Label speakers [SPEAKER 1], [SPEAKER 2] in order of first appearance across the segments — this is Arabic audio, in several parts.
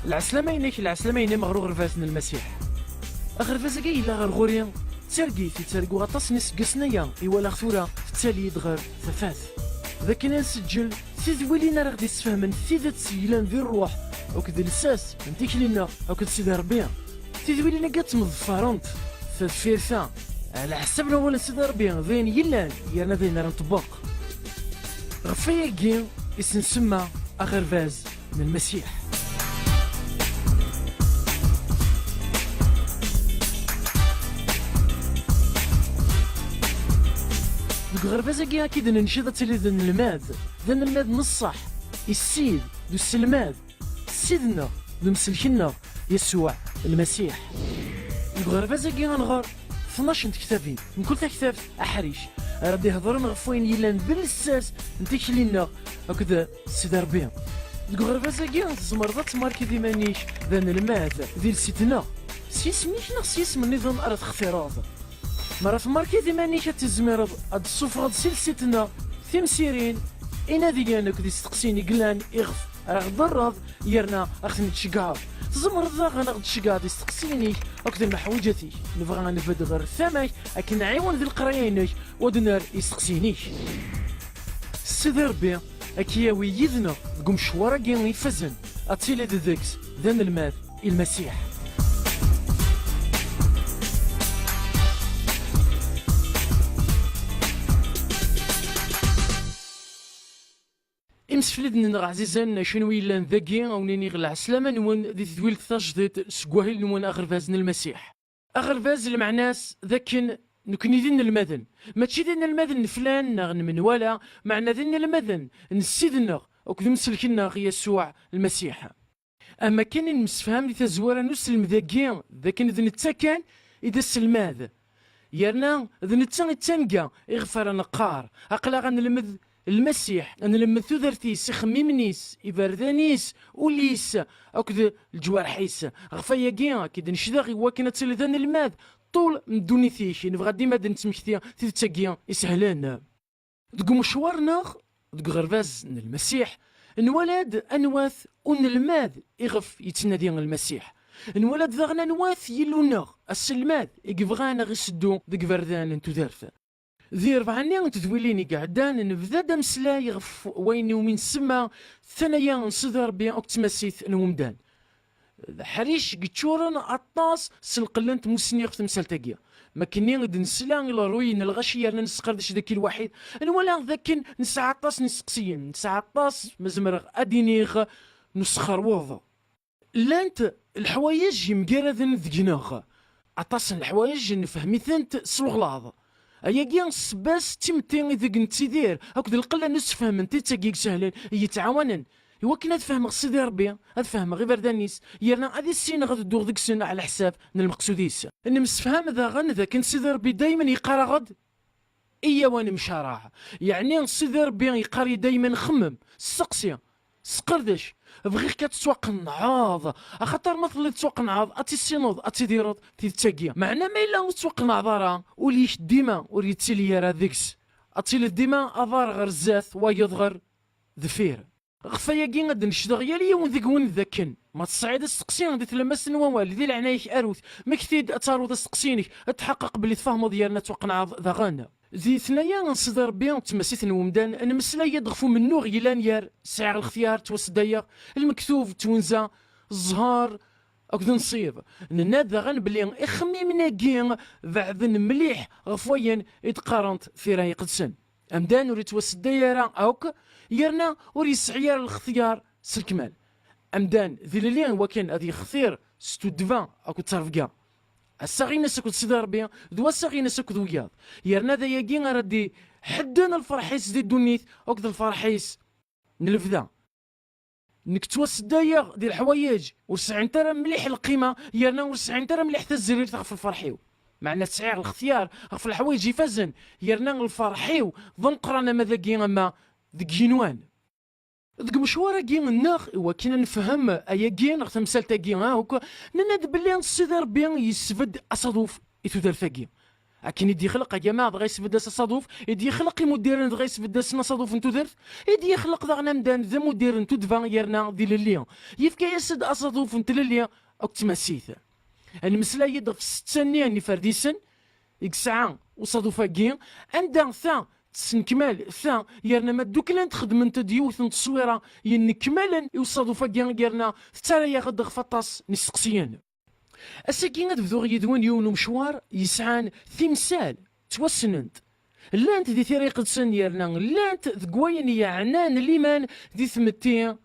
[SPEAKER 1] العسلامين مغرو غرفاسن المسيح غرفاسا كاي إلا غرغوريا ترقي ترقو غطاس نسقسنايا إوالا خثورة تالي دغر ثفاث ذاك نسجل سيد ولينا راه غادي تفهمن سيد تسيلان ذي الروح وكذ الساس نتيك لينا وكذ سيدي ربي سيد ولينا قات مظفرونت فيرسا على حسبنا ولا سيدي ربي ذين يلان يرنا ذين راه نطبق غفايا كي يسمى أغرفاز من المسيح. غرفازا كي أكيد ننشد تلي ذن الماد نصح السيد ذو السلماد سيدنا ذو مسلكنا يسوع المسيح. غرفازا كي غنغار 12 كتابين من كل كتاب أحريش راه يهضرون غفوين يلان بالساس نتيك لينا هكذا سيدي ربي. غرفازا كي تزمرضات ماركي دي مانيش ذن الماد ذي لسيتنا سيسميش نغ سيسم النظام أرد اختراض مرة في ماركي دي مانيش تزمرض هاد الصفرة سلسلتنا ثمسيرين إنا ديانك دي ستقسيني قلان إغف راه ضرض يرنا أختني تشقاض تزمرض غنغد تشقاض يستقسيني أكثر محوجتي نبغى نفد غير الثماك أكن نعيون ذي القرايينك ودنار يستقسينيش سيدي ربي أكياوي يذنا قم شوارا كين يفزن أتيلي ذيكس ذن الماذ المسيح. إمسفلدن عزيزان شنو يلان ذاكي أو نيني غلع سلامة نون دي تدويل تجديد سكواهيل نون أغرفازن المسيح. أغرفاز المعناس ذاكن نكني ذن المذن ماشي ذن المذن فلان نغن من ولا معنى ذن المذن نسيدنا وكذا مسلكنا يسوع المسيح. أما كان المسفهم لتزوار نسلم ذاكي ذاكن ذن التكان إذا السلماذ يرنا ذن التنقى إغفر نقار أقلا غنلمذ المسيح أنا لما ثوذرتيس خميمنيس إبردانيس وليس أكذا الجوارحيس غفايا كيا كي نشداغي وكنا تلذان الماذ طول من دوني ثيش نبغى ديما نتمشتيا تيتاكيا يسهلان دقو مشوارنا دقو غرفاز المسيح نولاد أنواث ون الماذ يغف يتنادي المسيح نولاد ذاغنا نواث يلونا السلماذ يقفغانا غيسدو دق فردان تذرف ذي ربعني تدويليني قعدان نبدا دمسلا يغف وين ومن سما ثانيا نصدر بين اكتماسيث نومدان حريش قتشورن عطاس سلقلنت مسني في مسالتاكيا ما كني غد نسلا الى روين الغشيه نسقردش ذاك الوحيد انا ولا ذاك نسعى عطاس نسقسيين نسعى عطاس مزمر ادينيغ نسخر وضع لانت الحوايج مقارذن ذقناغ عطاس الحوايج نفهمي ثنت سلغلاظ أيا كيان سباس تيمتين إذا كنت تدير هاكد القلة نسفهم انت تاكيك سهلين يتعاونن إوا كنا تفهم سيدي ربي أتفهم غير بردانيس يرنا هذه السين غادي تدور ديك السن على حساب المقصوديس إن مسفهم ذا غن ذا كان سيدي ربي دايما يقرا غد إيا وانا مشارع يعني سيدي ربي يقري دايما خمم سقسي سقردش بغيك كتسوق النعاض خاطر مثلا تسوق النعاض اتي السينوض اتي ديرود تيتاكيا معنا ما الا تسوق النعاض وليش ديما وريتسيلي راه ديكس اتي ديما اضار غير الزاث ويضغر ذفير غفايا كي غادي نشدغ يا ليا ذيك وين ذاكن ما تصعيد السقسي غادي تلمس نوال ذي العنايك اروث ما كثيد تاروض السقسينك تحقق بلي تفهموا ديالنا توق نعاض ذا غانا ذي ثنايا نصدر بيان تمسيث نومدان انا مسلا يدغفو منو غيلان يار ساعة الاختيار توسدايا المكتوب تونزا الزهار اكذا نصيب نناد غن بلي اخميمنا كين بعدن مليح غفوين يتقارنت في راي قدسن امدان وريت وسدايا اوك يرنا وري سعيار الاختيار سلكمال امدان ذي لين وكان هذه اختيار ستو دفان اكو تصرفكا الساغينا سكوت سيدي ربي دوا الساغينا سكوت وياض يرنا ذا ياكي غادي حدنا الفرحيس دي الدنيت وكذا الفرحيس نلفذا نكتوس دايا ديال الحوايج ورسعين ترى مليح القيمه يرنا ورسعين ترى مليح حتى الزرير تغفل الفرحيو معنا تسعير الاختيار غف الحوايج يفزن يرنا الفرحيو ظن قرانا ماذا كي اما ذك جنوان ذك مشوارا كي الناخ وكنا نفهم ايا كي نغ تمثال تاكي هاك نناد بلي السيدي ربي يسفد اصدوف يتودر ثاكي لكن يدي يخلق يا جماعه دغا يسفد الصادوف، يدي يخلق مديرن دغا يسفد الصادوف انتو درت، يدي يخلق دغنا مدان ذا مديرن تو دفا يرنا ديال الليل يفكا يسد الصادوف انت لليا او تمسيث. المسلا يدغ في 6 ني فرديسن يكسعا وصادوفا كين عندها ثا تسنكمال ثا يرنا ما دوكلان تخدم انت ديوث تصويره ينكمالا يوصادوفا كين يرنا حتى ياخذ فطاس نسقسيان. الساكين تبدو يدوان يونو مشوار يسعان تمثال توسننت لانت دي طريقة سن يرنا لانت ذكوين يعنان ليمان دي ثمتي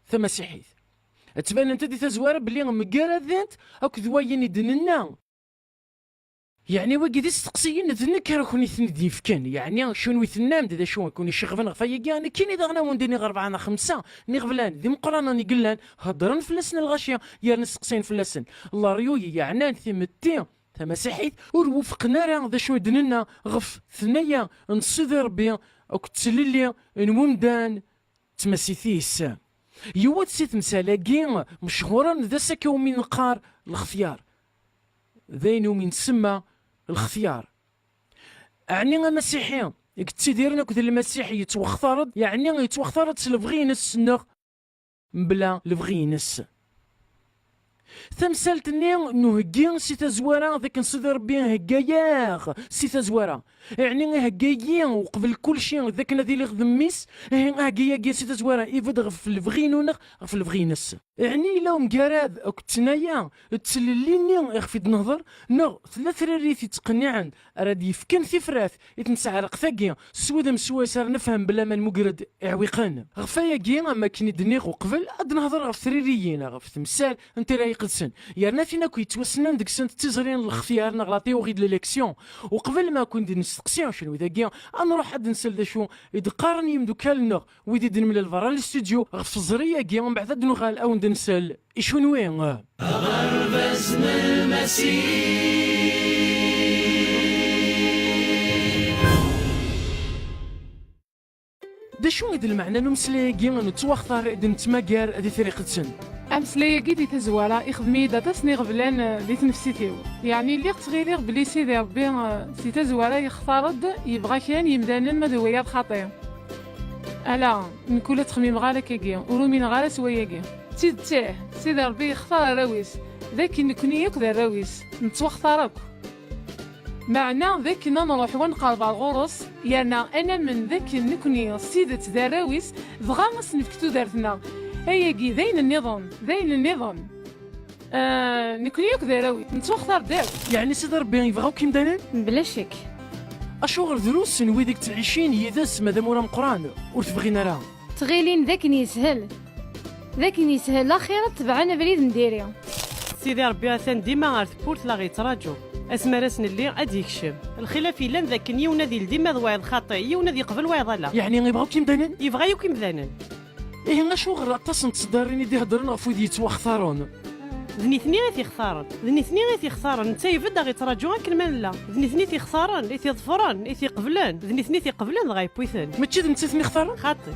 [SPEAKER 1] ثمسيحيث تبان انت دي تزوار بلي مقارا ذات اوك ذوين يدننا يعني واقي دي استقسيين ذنكر كوني ثندي فكان يعني شنو يثنام دي شو كوني شغفن غفايا انا كاين اذا غنا ونديني 4 5 نغفلان دي مقرانا نقلان هضرن فلسن الغاشيه يا نسقسين فلسن الله ريوي يعنان ثمتي تمسيحيت وفقنا راه ذا شو دننا غف ثنيا نصيد ربي اوك تسللي نمدان تمسيثيس يوات سيت مسالاكي مشهورا ذا سكو من قار الخفيار ذينو من سما الخفيار يعني مسيحي كتيديرنا كذا المسيحي يتوخطرد يعني يتوخطرد سلفغينس نغ بلا لفغينس تمثالتني نهجي سي تزوارا ذاك نصدر بين هكاياغ سي تزوارا يعني هكايا وقبل كل شيء ذاك الذي اللي خدميس هكايا سي تزوارا يفدغ في الفغينو في الفغينس يعني لو مقاراد او كتنايا تسلليني يخفض نهضر نغ 3 ريث يتقنعن راد يفكن في فراث يتنسعرق ثاقيا سويد مسوي صار نفهم بلا ما المقرد عويقان غفايا كي ما كني دنيغ وقبل اد نهضر غف ثريريين غف تمثال انت راهي قدسن يرنا فينا كي توسنن ديك سنت تزرين الخفيار نغلاطي وغيد ليليكسيون وقبل ما كنت نستقسي شنو اذا كي نروح عاد نسال ذا شو يدقارني يمدو كالنا ويدي من الفرا الاستوديو غف الزريه كي من بعد نغال او ندنسال شنو وين غربزن المسيح دا شو هذا المعنى نمسلاكي نتوخطر نتماكار هذه طريقة سن
[SPEAKER 2] امسلاكي دي تزوالا يخدمي دا تسني غبلان دي تنفسيتيو يعني اللي تغير بلي سيدي ربي سي تزوالا يختارض يبغى كان يمدانا مدويات خاطئ الا نكون تخميم غالا كاكي ورومين غالا سواياكي تيه سيدي ربي يختار راويس ذاك نكوني ياك ذا راويس نتوختارك معنى ذاك نروح ونقلب الغرس يعني انا من ذاك نكوني سيدة ذا راويس بغا نسنفكتو دارتنا هياكي ذين النظام نكوني ياك ذا راويس نتوختار داك
[SPEAKER 1] يعني سيدي ربي يبغاو كيم دايرين
[SPEAKER 3] بلا شك
[SPEAKER 1] اشغل دروس ويديك تعيشين يدس مادام ورا مقران وتبغينا راه
[SPEAKER 3] تغيلين ذاك يسهل لا خير تبعنا بريد مديري
[SPEAKER 4] سيدي ربي ثان ديما غير ثبورت لا غيتراجو اسمارسن اللي غادي يكشف الخلاف الا ذاك يونا ديال ديما وايض خاطئ يونا دي قبل وايض لا
[SPEAKER 1] يعني يبغاو كيم دايرين
[SPEAKER 4] يبغى يوكي مذانن
[SPEAKER 1] ايه شغل اتصن تصدرين يدي هضرنا غفو يتوخثرون
[SPEAKER 4] ذني ثني غير تيخسارن انت يبدا غيتراجو كلمان لا ذني ثني تيخسارن اي تيظفرن اي تيقبلان ذني ثني تيقبلان غايبويثان
[SPEAKER 1] ماشي نتا ثني خطر
[SPEAKER 4] خاطئ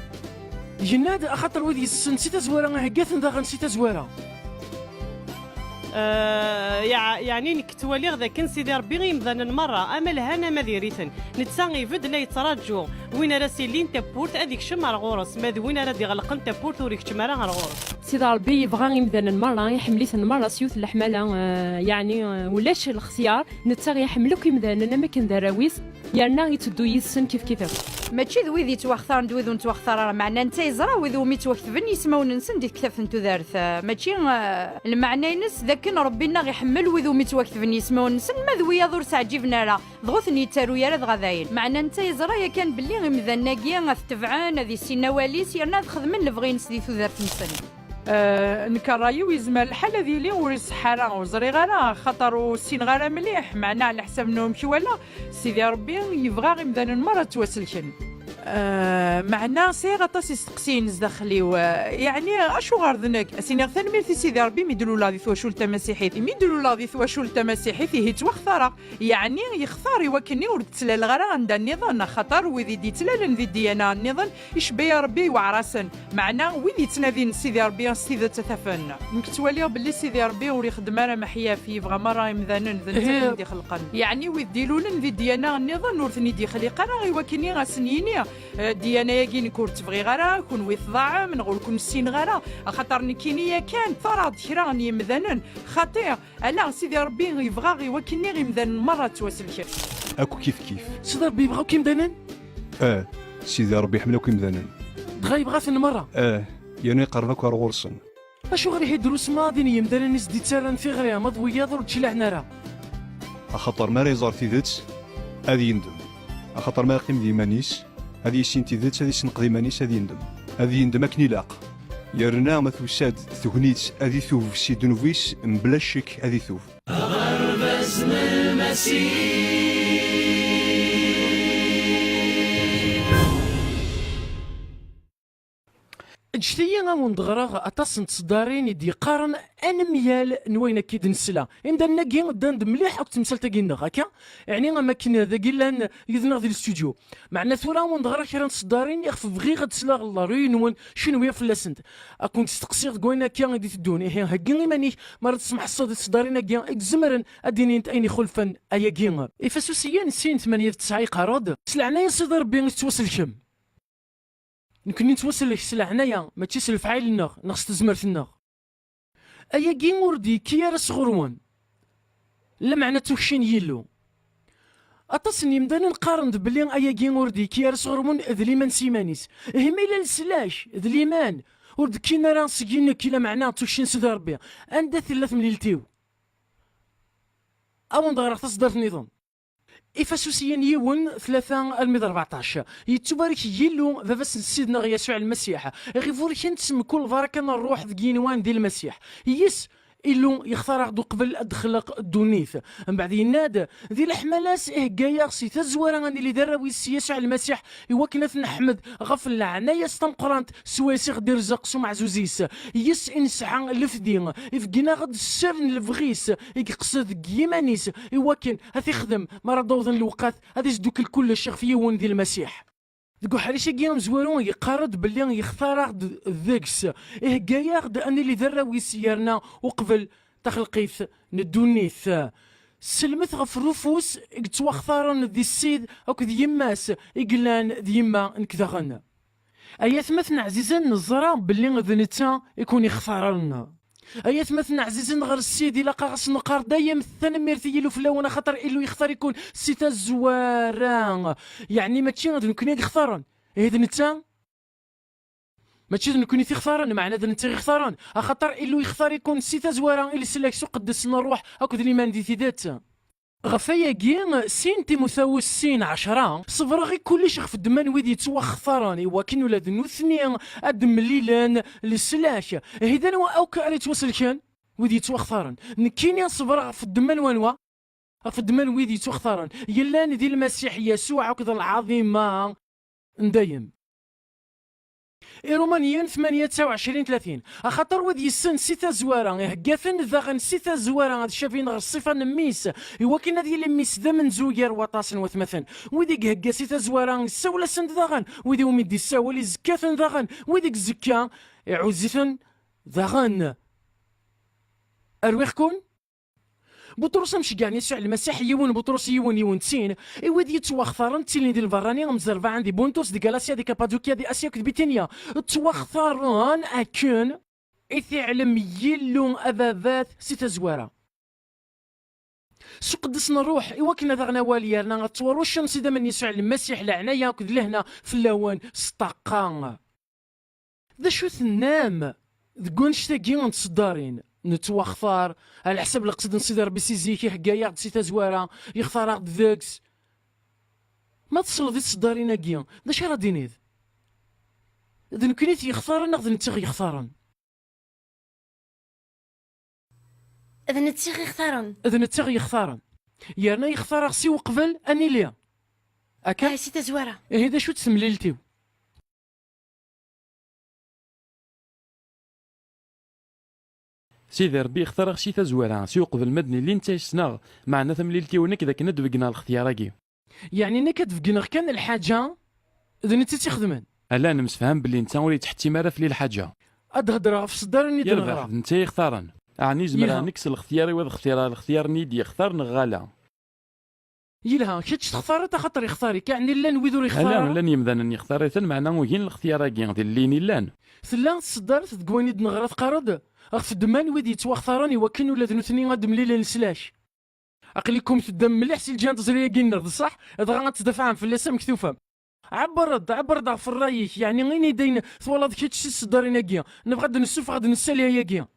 [SPEAKER 1] جناد خاطر ودي نسيت زواره هكاثن داغ نسيت زواره
[SPEAKER 4] يعني نكتوالي غدا كان سيدي ربي غيمضان مرة اما لهنا ما ديريتن نتسانغي فد لا يتراجو وين راه سيلين تابورت هذيك شمر غورس ما وين راه يغلقن تابورت وريك شمر غورس
[SPEAKER 5] سيدي ربي يبغى يمدان مرة يحمليت مرة سيوت الحمالة يعني ولاش الخسيار نتا يحملوك يمدان انا ما كان دراويس يعني يتدو يسن كيف
[SPEAKER 6] ماشي ذوي ذي توختار ندوي توختار معنى انت يزرا وذو مي توختفن يسماو ننسن ديك كتاف نتو دارث ماشي المعنى ينس ذاك ربنا غيحمل وذو مي توختفن يسماو ننسن ما ذوي يضر تعجبنا راه ضغوثني تارو يا راه غداين معنى انت يزرا يا كان باللي غمذناكيا غتبعان هذه السنه واليس يرنا خدمن لبغينس دي دارث نسن
[SPEAKER 7] نكرايو يزمر الحاله ديالي وريس حاله وزري غانا خاطر السين غانا مليح معنا على حساب انهم شي ولا سيدي ربي يبغى غيمدان المره تواسلكن معنا سير غطاس يستقسين زدخليو يعني اشو غارذنك اسيني ثاني في سيدي ربي ميدلو لا ذي ثواشول تمسيحيتي ميدلو لا ذي ثواشول تمسيحيتي هي توختار يعني يختار يوكني ورتسلال غرا عند النظام خطر وذي دي تلال ذي ديانا النظام يشبي ربي وعراسن معنا وذي تنادين سيدي ربي سيدي تثفن نكتوالي باللي سيدي ربي وري خدمه راه محيا في بغا مره يمذانن ذا دي خلقن يعني ويديلون ذي ديانا النظام نورثني دي خليقه راه يوكني غاسنيني ديانا ياكي نكون تبغي غرا كون ويتضاع من نقول كون السين غرا خاطر نكينيا كان فرض كرا يمذانن خطير انا سيدي ربي يبغى غيوكني غيمذان مره تواسل كيف
[SPEAKER 8] اكو كيف
[SPEAKER 1] سيدي ربي يبغاو كيم دانان
[SPEAKER 8] سيدي ربي يحملو كيم ذنن
[SPEAKER 1] دغا يبغى في المره
[SPEAKER 8] يعني يقربك ورغورسن
[SPEAKER 1] اشو غير يحيدرو سماضين يمدان ناس دي تسالن في غريا مضويه ضر تشلعنا راه
[SPEAKER 8] خاطر ما ريزار تيدت هذه يندم خاطر ما يقيم ديمانيس هذه يسين تيدت هذه يسنق ديمانيس هذه يندم هذه يندم اكني لاق يرنا ما توساد تغنيت هذه ثوف سي دنوفيس مبلا الشك هذه ثوف
[SPEAKER 1] غربزن المسيح اجتيا غاون دغرا اطاس نتصدارين يدي قارن انا ميال نوينا كيد نسلا عندنا ناكي داند مليح او تمثال تاكينا هكا يعني ما كاين هذا كيلان يذنا في الاستوديو معنا ثورا وون دغرا كي نتصدارين يخف بغي غتسلا الله رين شنو هي فلاسنت اكون تستقصير تقولنا كي غادي تدوني هي هكا ماني مرات تسمح الصوت تصدارين كي اكزمرن اديني انت ايني خلفا ايا كي افاسوسيان سين 8 9 قراد سلعنا يا سيدي ربي توصل كم يمكن نتوصل لك سلع هنايا ما تشيس الفعيل النغ نغس تزمرت النغ ايا كي وردي كي راس غروان لا معنى توكشين يلو اتصني مدانا نقارن بلي ايا كي وردي كي راس غروان ذليمان سيمانيس هما الى السلاش ذليمان ورد كينا راه سكين كيلا معنى توكشين سيدي ربي عندها ثلاث مليلتيو او ندغر تصدر نظام إفاسوسيان يون 3 الميد 14 يتبارك يلو فافاس سيدنا يسوع المسيح غيفور كنت كل بركه نروح ذكينوان ديال المسيح يس إلو يختار دو قبل أدخلق الدونيث من بعد ينادى ذي الحملاس كايا سي تزوارا غادي اللي دار ويس يسوع المسيح يوكنث نحمد غفل عنايا استنقرانت سواسي غدي رزق سمع زوزيس يس انسعى لفدين يفقنا غد السرن الفغيس يقصد كيمانيس يوكن هذي يخدم مرة دوضن الوقات هذي يزدوك الكل الشيخ في يون ذي المسيح دقو حريشة كيام زوارون يقارد بلي يختار ذاكس كايا غد اني اللي ذرا ويسيرنا وقبل تخلقيث ندونيث سلمت غف رفوس توختارن ذي السيد اوك ذي يماس يقلان ذي يما نكذغن ايات مثنى عزيزا نزرا بلي ذنتا يكون يختارنا ايات مثنى عزيزا غير السيد الا قاغس نقار دايما الثاني ميرثي يلو فلاونا خاطر إلو يختار يكون سيتا زواران يعني ماشي غادي نكون يختارن هذا نتا ماشي نكون يختارن معنى ذا نتا يختارن خاطر إلو يختار يكون سيتا زواران اللي سلاكسو قدس نروح هاكو ذي مان دي ذات غفايا كين سين تيموثاوس سين 10 صفر غي كلش خف الدمان ويدي توخثراني ولكن ولاد نوثني ادم ليلان للسلاش هذا نوا او كاري توصل كان ويدي توخثران نكيني صفر في الدمان وانوا في الدمان ويدي توخثران يلان ذي المسيح يسوع وكذا العظيمه ندايم رومانيين 28 30 خاطر ودي السن سيتا زوارا هكاثن ذاغن سيتا زوارا هاد شافين غير الصفه نميس يوكن هذه الميس ذا من زوير وطاس وثمثن وديك هكا سيتا زوارا ساولا سند ذاغن ودي ومدي ساولي زكاثن ذاغن وديك زكا عوزثن ذاغن ارويخكم بطرس مش كاع يسوع المسيح يون بطرس يون تسين ايواد يتوخثرن تيلين ديال الفراني مزرفه عندي بونتوس دي غالاسيا دي كابادوكيا دي اسيا كتبيتينيا توخثرن اكون اثعلم يلو ابابات سيتا زواره سقدسنا الروح ايوا كنا ذاغنا واليرنا غتورو الشمس دا من يسوع المسيح لعنايا كذ لهنا في اللون سطاقان ذا شو ثنام ذكون شتاكي نتصدارين نتوخثار على حسب القصد نصيد ربي سيزيكي حكايا سيتا زواره يختار عقد ذاكس ما تصل ذي تصدارين كيا دا شي راه دينيذ اذا كنيت يختارن ناخذ نتيغ يختارن
[SPEAKER 3] اذا نتيغ يختارن
[SPEAKER 1] اذا نتيغ يختارن يانا يختار سي وقبل اني ليا اكا
[SPEAKER 6] سي تزواره.
[SPEAKER 1] هذا شو تسمليلتيو.
[SPEAKER 9] سيدي ربي اختار شي تزويرة سيوق المدني اللي انت سناغ معنا ثمليلتي ونك ذاك ندبقنا الاختياراكي.
[SPEAKER 1] يعني انا كتفقنا كان الحاجه اذا انت تخدمن
[SPEAKER 9] الا انا مسفهم باللي انت ولي تحتي مرا في الحاجه
[SPEAKER 1] ادهضرها في صدر ني
[SPEAKER 9] يربح
[SPEAKER 1] دنغرا.
[SPEAKER 9] انت يختارن يعني زمرا
[SPEAKER 1] يها.
[SPEAKER 9] نكس الاختياري وهذا الاختيار نيدي يختار نغالا.
[SPEAKER 1] يلها كتش تختار تا خاطر يختاري يعني لا نويدو
[SPEAKER 9] الا
[SPEAKER 1] يختار
[SPEAKER 9] لن يمدن يختار ثن معنا وين الاختياراكي ديال اللي لان
[SPEAKER 1] ثلا صدر تقواني دنغرا تقارد اخف دمان ويدي يتواختارني وكن ولا ذنوثني غاد مليله نسلاش اقليكم تدم مليح سي الجان تزري كينرد صح اذا غتدافع في اللسان مكتوفه عبرد في الرايك يعني غير يدين ثوالد كيتشي صدرنا كيا نبغى نسوف غادي نساليها يا كيا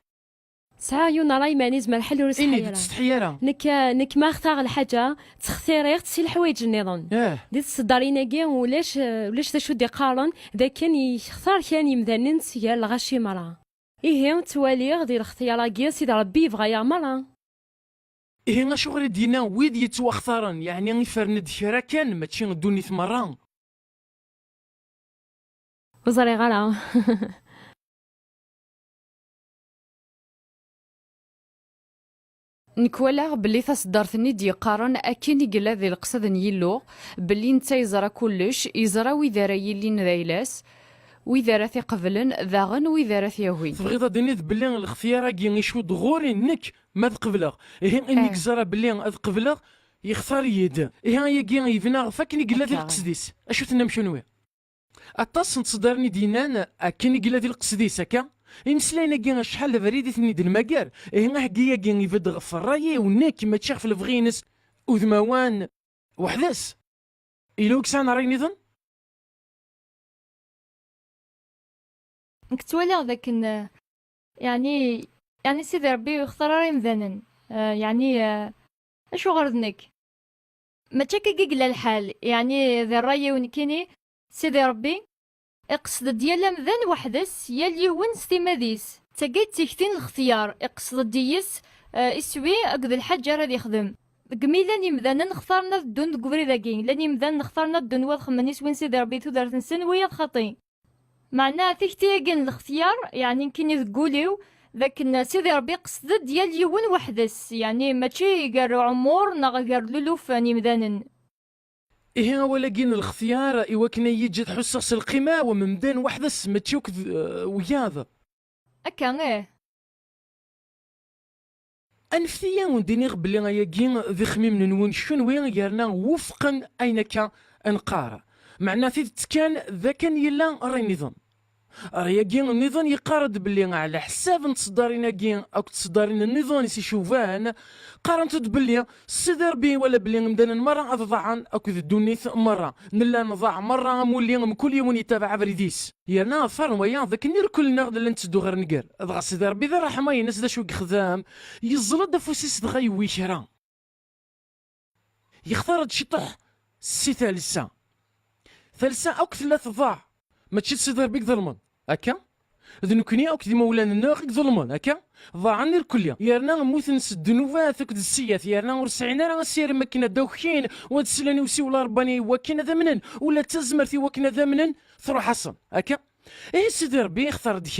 [SPEAKER 5] سايون راي مانيز مال حل ورس
[SPEAKER 1] اني
[SPEAKER 5] حيرة
[SPEAKER 1] تستحيرا
[SPEAKER 5] نك ما اختار الحاجه تختاري تسي الحوايج النظام ديت الصدارينا كاع ولاش دا شو دي قارن ذا كان يختار كان يمدنن سيا الغاشي مرا ايه توالي ديال الاختيار كاع سيدي ربي يبغى يا مرا.
[SPEAKER 1] إيه غا شغل دينا ويد يتوخثرن يعني يفرند شرا كان ماشي ندوني ثمران
[SPEAKER 5] وزري غلا
[SPEAKER 6] نكوالا باللي تصدرتني دي قارن اكين يقلا ذي القصد يلو باللي نتا يزرا كلش يزرا وإذا راه يلين ذايلاس وإذا راه قبلن ذاغن وإذا راه يهوي
[SPEAKER 1] تبغي ديني باللي الاختيار كي يشو دغوري نك ما تقبلغ إيه انك زرا باللي تقبلغ يختار يد إيه هي كي يفنا فاكني قلا ذي القسديس اشو تنام شنو اطاس تصدرني دينان اكن قلا ذي القسديس هكا إنسلانا كي شحال فريدي ثني د المكار إيه غاكيا كي يفد في الراي ونك ما تشاف في الفغينس وذموان وحداس إلوك سان راني ظن
[SPEAKER 3] نكتولي ذاك يعني سيدي ربي يختار راه مذنن يعني اشو غردنك ما تشكك قلا الحال يعني ذا الراي ونكيني سيدي ربي اقصد ديال مذن وحدس يا اليون ستيماديس تاقيت تيكتين الاختيار اقصد ديس اسوي اقد الحاجة راه يخدم قميلا يمذانا نختارنا الدون قبري ذاكين لاني مذان نختارنا الدون واد خمنيس وين سيدي ربي تودرت نسن ويا خطي معناها تيكتيقن الاختيار يعني كيني تقوليو ذاك سيدي ربي قصد ديال يون وحدس يعني ماشي قال عمور نا قال لولوف اني مذانن
[SPEAKER 1] إيه ولكن الاختيار إوا كنا يجي تحسس القيمة وممدان وحدس ما تشوك وياض
[SPEAKER 3] اكا ايه
[SPEAKER 1] أنفتيا ونديني قبل غياكين ذي خميم نون شنو يرنا وفقا أين كان انقارا معناه كان ذا كان يلا راي نظام راياكين النظام يقارد باللي على حساب نتصدرين كين أو تصدرين النظام يسي شوفان قارنت باللي صدر بي ولا باللي مدان مرة أضاعن أو الدنيث مرة نلا نضاع مرة مولي من كل يوم يتابع بريديس يرنا فار ويا ذاك نير كل نغد اللي نتسدو غير نقر أضغى صدر بي ذا رحمة ينس ذا شو خدام يزلد فوسيس دغاي ويشرا يختار شطح سي ثالثة أو ثلاث ضاع ما تشد صدر بيك ظلمن هكا ذنكني او كدي مولانا ناخك ظلمون هكا ضاعني الكليه يرنا نموت نسد نوفات كد السيات يرنا ورسعنا راه سير مكنا دوخين وتسلاني وسي ولا رباني وكنا ذمنن ولا تزمرتي وكنا ذمنن تروح حصن هكا ايه سيدي ربي اختار ديك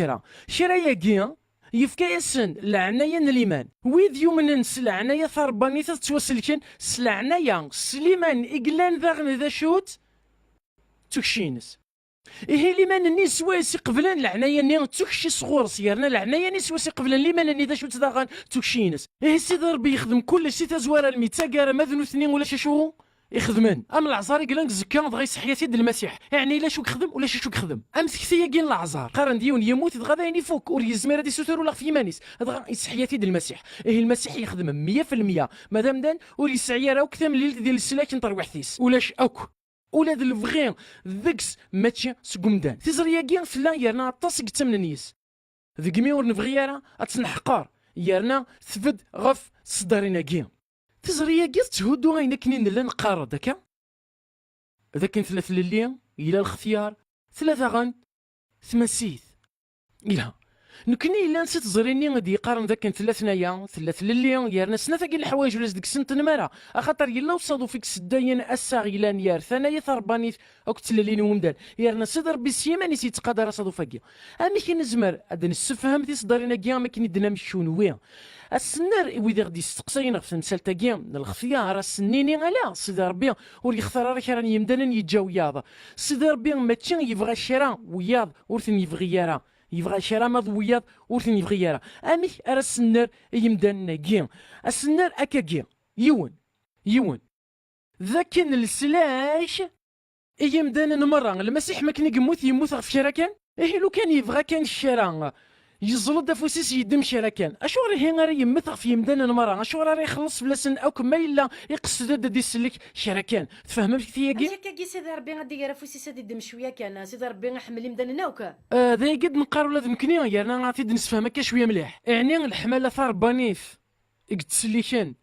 [SPEAKER 1] شرا ياكيا يفكا يسن العناية الايمان ويد يومن سلعنايا ثرباني تتوسلكن سلعنايا سليمان اقلان ذاغن ذا شوت تكشينس إيه اللي ما نيس واسي قبلان العناية ني تكشي صغور سيرنا العناية نيس واسي قبلان اللي ما ني ذا شو تداغن تكشينس إيه سيدي ربي يخدم كل شيء تزوار الميتاكار ماذن اثنين ولا شو يخدمن ام العزار قالك زكا دغيا صحياتي د المسيح يعني لا شو يخدم ولا شو يخدم ام ثكثيه كاين العزار قارن ديون يموت دغا ين يفوك ور يزمر هادي سوتر ولا في مانيس دغا صحياتي د المسيح إيه المسيح يخدم 100% مادام دان ور يسعي راه كثم الليل ديال السلاك نطر وحثيس ولاش اوك ولاد الفغين ذكس ماتشي سقمدان تزرياكي فلا يرنا طاسك تمنيس ذك ميور نفغيارا اتنحقار يرنا ثفد غف صدرينا كي تزرياكي تهدو غينا كنين لا نقارا داكا ذاك ثلاث للي الى الاختيار ثلاثة غن ثمسيث إلا نكني الا نسيت زريني غادي يقارن ذاك ثلاثنايا ثلاث للي يارنا سنه ثاقي الحوايج ولا ديك سنت نماره اخاطر يلا وصادوا فيك سداين اساغيلان يار ثانايا ثربانيت او كتلالين ومدان يارنا سيد ربي سيماني سيتقادر صادوا فاكي امي كي نزمر هذا نسفهم تي صدارينا كيا ما كاين دنا مشونوي السنار ويدي غادي يستقصينا في تمثال تاكيا الخفيار السنيني على سيدي ربي ور يختار راك راني يمدانا يتجاو ياض سيدي ربي ماشي يبغى الشراء وياض ورثن يبغي يرى يبغى الشراء ما وياض ورثن يبغي يرى امي راه السنار يمدانا كيا السنار اكا كيا يون ذاك السلاش يمدانا مرة المسيح ما كان يموت في شرا كان لو كان يبغى كان الشراء يزلط فوسيس يدم شرا كان اشو راه غير يمثغ في يمدان المرأة اشو راه يخلص فلاسن او كما الا يقصد دي يسلك شرا كان تفهم في كي
[SPEAKER 10] كي سيدي ربي غادي يرى فوسيس يدم شويه كان سيدي ربي غنحمل يمدان ناوكا
[SPEAKER 1] ذا قد نقارو لا يمكن يا انا غادي نسفهم هكا شويه مليح يعني الحماله ثربانيف يقتسلي كان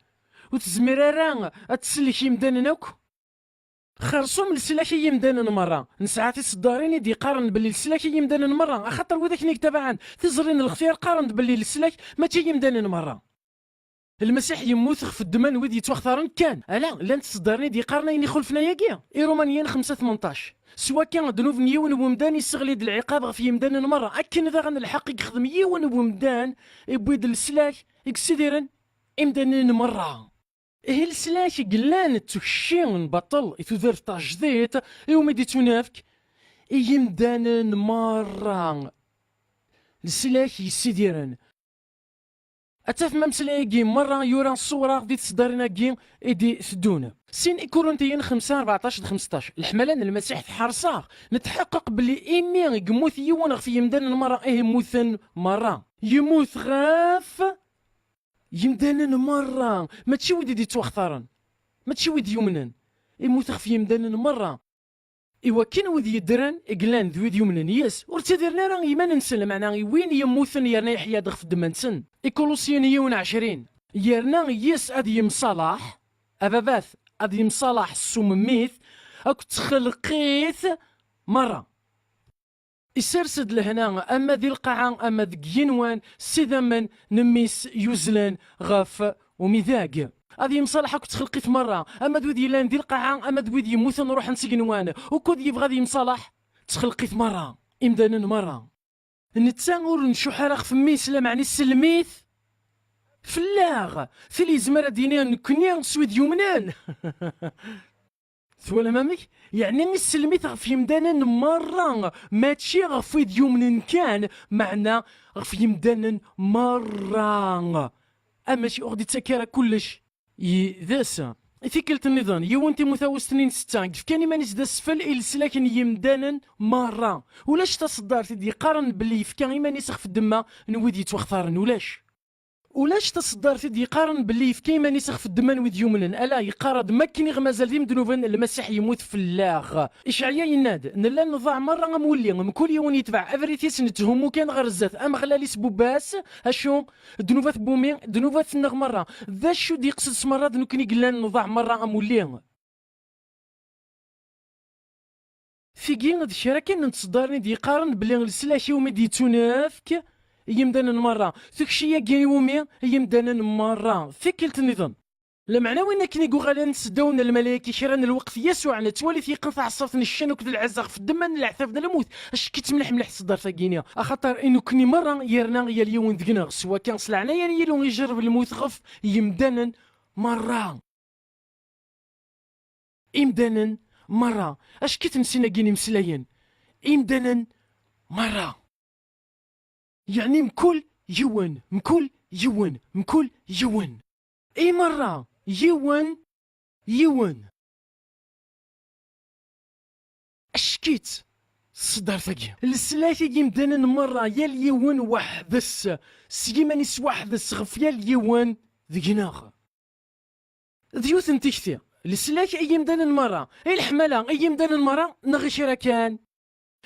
[SPEAKER 1] وتزمير راه تسلك يمدان ناوك خرصوم السلاكي يمدان مرة نسعاتي صداريني دي قارن باللي السلاكي يمدان مرة خاطر وذاك نكتبعان تزرين الاختيار قارن باللي السلاك ما تي يمدان مرة المسيح يموت في الدمان وذي يتوخثرن كان لا تصدارني دي قارنين يخلفنا ياكيا رومانيين 5-18 سوا كان ذنوب يون ومدان يستغل يد العقاب في يمدان مرة اكن ذا غن الحق يخدم يون ومدان يبيد السلاك يكسديرن يمدان مرة السلاك قلان تشين بطل يتذر تجديد يوم دي تنافك يمدان مرة السلاك يسيديرن أتاف ممسلاكي مرة يورا الصورة دي تصدرنا كي إدي ثدون سين كورنتيين 5-14-15 الحملان المسيح في حرصاغ نتحقق بلي إيمي يموت يون في يمدان مرة يموثن مرة يموت غاف يمدانن مرة ما تشي ودي توختارن ما تشي ودي يمنن يموت في يمدانن مرة إوا كان ودي يدرن إقلان ذويد يمنن ياس ورتدرنا راه يما ننسل معنا وين يموثن يرنا يحيى دغ في الدمانسن إيكولوسيون 20 يرنا ياس أدي يمصالح أباباث أدي يمصالح السمميث أك تخلقيث مرة يسرسد لهنا اما ذي القاعة اما ذي ينوان سيدا من نميس يوزلان غاف ومذاق هذه مصالحة تخلقي في مرة اما ذي لان ذي القاعة اما ذي يموت نروح نسقنوان وكود يبغى ذي مصالح تخلقي في مرة امدانا مرة نتسانغور نشوح راخ في ميس لا معني السلميث فلاغ في لي زمرة دينيان كنيان سويد يومنان ثوالا مامك يعني نسلمي في يمدانا مرة ما تشي غف يومن كان معنا غف يمدانا مرة اما شي اغدي تسكر كلش ذاسا ثيكلت النظام يوانتي مثاوستنين 6 كان ما نزد السفل السلاك يمدانا مرة ولاش تصدر تدي قارن باللي فكان ايمان يسخ في الدماء نويد يتوخثارن ولاش تصدر تدي يقارن باللي في كيما نسخ في الدمان ويد يومنن الا يقارد مكني غمازال ديم دنوبن المسيح يموت في اللاغ اشعيا يناد نلا نضاع مره غمولي مكل يوم يتبع افريتيس نتهمو كان غير الزات ام غلالي سبوباس اشو دنوبات بومي دنوبات النغ مره ذا شو دي قصص مره نكني قلان نضاع مره غمولي في كين هاد الشارع كان نتصدرني دي يقارن بلي السلاشي وما دي تنافك يمدانا مرة ثكشية يومي يمدانا مرة ثكلت النظام لمعنى وين كني غالا نسداون الملائكة شران الوقت يسوع نتوالي ثيقن في عصرة الشنوك ذا العزاق في الدمان العثاف ذا الموت اش كي تملح ملح صدر ثاقينيا اخاطر انو كني مرة يرنا يا اليوم ذقنا سوا كان صلعنا يعني يلو يجرب الموت غف يمدانا مرة يمدانا مرة اش كي تنسينا كيني مسلاين يمدانا مرة يعني مكل يون اي مرة يون اشكيت صدر ثقي السلاكي يمدانا مرة يا اليون وحدس سيمانيس وحدس غف يا اليون ذقناغ ذيوث انتكثي السلاكي يمدانا مرة اي الحمالة يمدانا مرة نغشي راكان